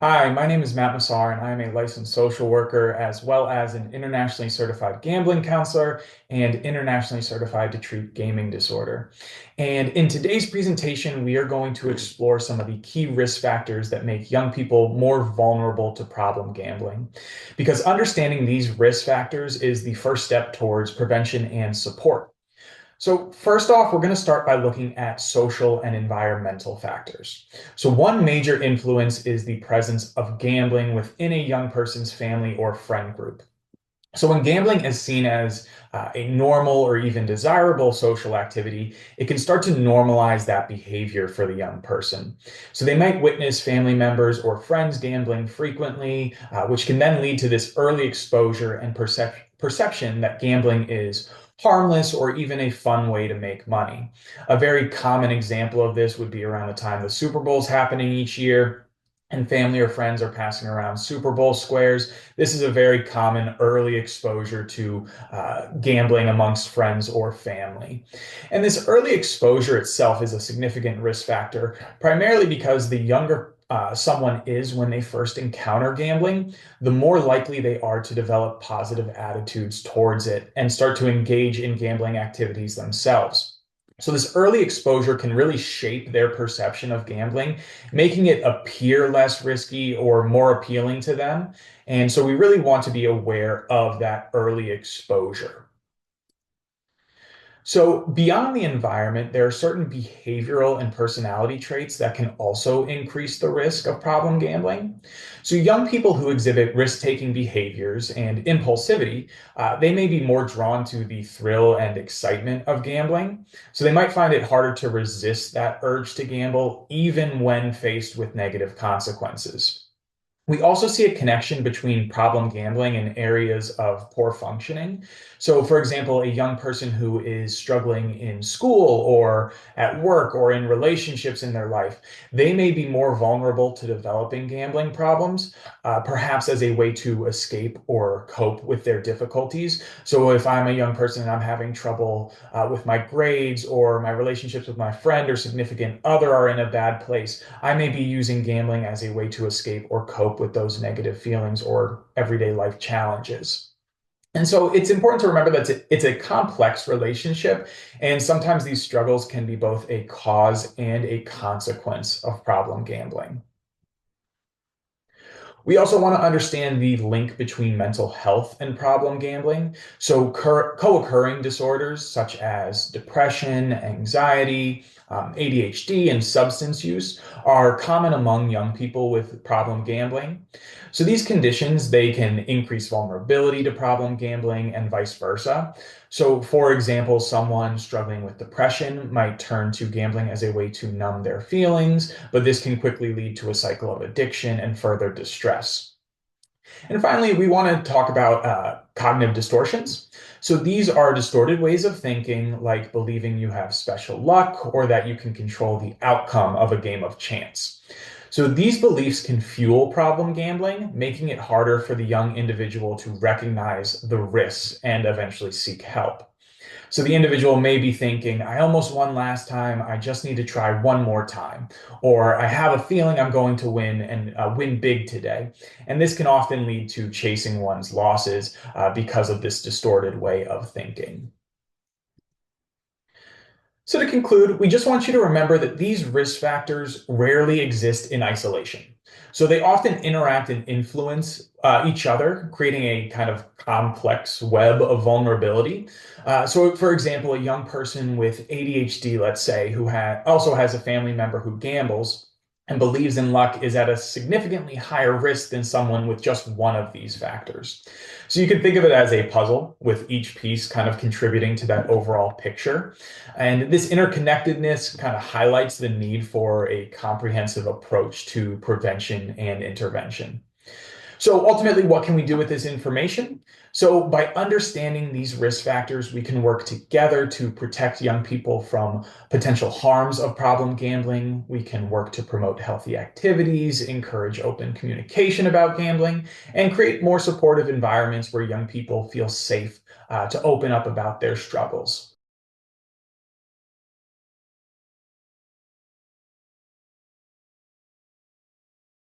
Hi, my name is Matt Massar, and I am a licensed social worker as well as an internationally certified gambling counselor and internationally certified to treat gaming disorder. And in today's presentation, we are going to explore some of the key risk factors that make young people more vulnerable to problem gambling. Because understanding these risk factors is the first step towards prevention and support. So first off, we're going to start by looking at social and environmental factors. So one major influence is the presence of gambling within a young person's family or friend group. So when gambling is seen as a normal or even desirable social activity, it can start to normalize that behavior for the young person. So they might witness family members or friends gambling frequently, which can then lead to this early exposure and perception that gambling is harmless or even a fun way to make money. A very common example of this would be around the time the Super Bowl is happening each year and family or friends are passing around Super Bowl squares. This is a very common early exposure to gambling amongst friends or family. And this early exposure itself is a significant risk factor, primarily because the younger someone is when they first encounter gambling, the more likely they are to develop positive attitudes towards it and start to engage in gambling activities themselves. So, this early exposure can really shape their perception of gambling, making it appear less risky or more appealing to them. And so, we really want to be aware of that early exposure. So, beyond the environment, there are certain behavioral and personality traits that can also increase the risk of problem gambling. So, young people who exhibit risk-taking behaviors and impulsivity, they may be more drawn to the thrill and excitement of gambling. So, they might find it harder to resist that urge to gamble, even when faced with negative consequences. We also see a connection between problem gambling and areas of poor functioning. So, for example, a young person who is struggling in school or at work or in relationships in their life, they may be more vulnerable to developing gambling problems, perhaps as a way to escape or cope with their difficulties. So, if I'm a young person and I'm having trouble with my grades or my relationships with my friend or significant other are in a bad place, I may be using gambling as a way to escape or cope with those negative feelings or everyday life challenges. And so it's important to remember that it's a complex relationship, and sometimes these struggles can be both a cause and a consequence of problem gambling. We also want to understand the link between mental health and problem gambling. So, co-occurring disorders such as depression, anxiety, ADHD, and substance use are common among young people with problem gambling. So, these conditions, they can increase vulnerability to problem gambling and vice versa. So, for example, someone struggling with depression might turn to gambling as a way to numb their feelings, but this can quickly lead to a cycle of addiction and further distress. And finally, we want to talk about cognitive distortions. So these are distorted ways of thinking, like believing you have special luck or that you can control the outcome of a game of chance. So these beliefs can fuel problem gambling, making it harder for the young individual to recognize the risks and eventually seek help. So the individual may be thinking, I almost won last time. I just need to try one more time. Or I have a feeling I'm going to win and win big today. And this can often lead to chasing one's losses because of this distorted way of thinking. So, to conclude, we just want you to remember that these risk factors rarely exist in isolation. So, they often interact and influence each other, creating a kind of complex web of vulnerability. So, for example, a young person with ADHD, let's say, who also has a family member who gambles and believes in luck is at a significantly higher risk than someone with just one of these factors. So you could think of it as a puzzle with each piece kind of contributing to that overall picture. And this interconnectedness kind of highlights the need for a comprehensive approach to prevention and intervention. So ultimately, what can we do with this information? So by understanding these risk factors, we can work together to protect young people from potential harms of problem gambling. We can work to promote healthy activities, encourage open communication about gambling, and create more supportive environments where young people feel safe to open up about their struggles.